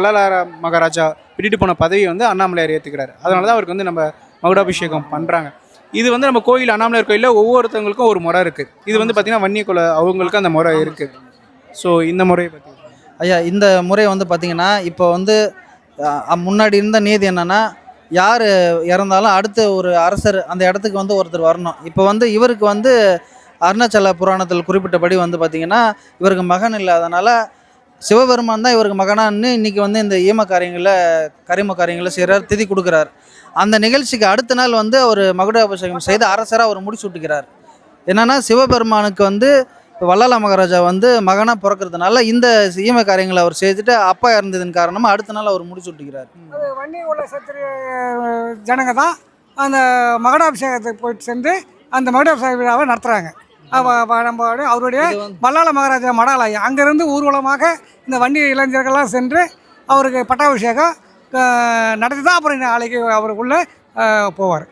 வள்ளலார மகாராஜா விட்டுட்டு போன பதவியை வந்து அண்ணாமலையார் ஏற்றுக்கிறாரு. அதனால தான் அவருக்கு வந்து நம்ம மகுடாபிஷேகம் பண்ணுறாங்க. இது வந்து நம்ம கோயில் அண்ணாமலையார் கோயிலில் ஒவ்வொருத்தவங்களுக்கும் ஒரு முறை இருக்குது. இது வந்து பார்த்திங்கன்னா வன்னியகுல அவங்களுக்கு அந்த முறை இருக்குது. ஸோ இந்த முறையை பற்றி ஐயா, இந்த முறை வந்து பார்த்திங்கன்னா இப்போ வந்து முன்னாடி இருந்த நீதி என்னென்னா, யார் இறந்தாலும் அடுத்த ஒரு அரசர் அந்த இடத்துக்கு வந்து ஒருத்தர் வரணும். இப்போ வந்து இவருக்கு வந்து அருணாச்சல புராணத்தில் குறிப்பிட்டபடி வந்து பார்த்திங்கன்னா இவருக்கு மகன் இல்லாதனால சிவபெருமான் தான் இவருக்கு மகனான்னு இன்றைக்கி வந்து இந்த ஈம காரியங்களில் கரிம காரியங்களில் செய்கிறார், திதி கொடுக்குறார். அந்த நிகழ்ச்சிக்கு அடுத்த நாள் வந்து அவர் மகுடாபிஷேகம் செய்து அரசராக அவர் முடிசூட்டுகிறார். என்னென்னா சிவபெருமானுக்கு வந்து வள்ளலா மகாராஜா வந்து மகனாக பிறக்கிறதுனால இந்த ஈம காரியங்களை அவர் செய்துட்டு அப்பா இறந்ததன் காரணமாக அடுத்த நாள் அவர் முடிசூட்டுகிறார். அது வன்னி உள்ள சத்திரிய ஜனங்க தான் அந்த மகுடாபிஷேகத்துக்கு போயிட்டு சென்று அந்த மகுடாபிஷேக விழாவை நடத்துகிறாங்க. நம்ம அவருடைய வள்ளல மகாராஜா மடாலய அங்கேருந்து ஊர்வலமாக இந்த வன்னி இளைஞர்கள்லாம் சென்று அவருக்கு பட்டாபிஷேகம் நடத்தி தான் அப்புறம் நாளைக்கு அவருக்குள்ளே போவார்.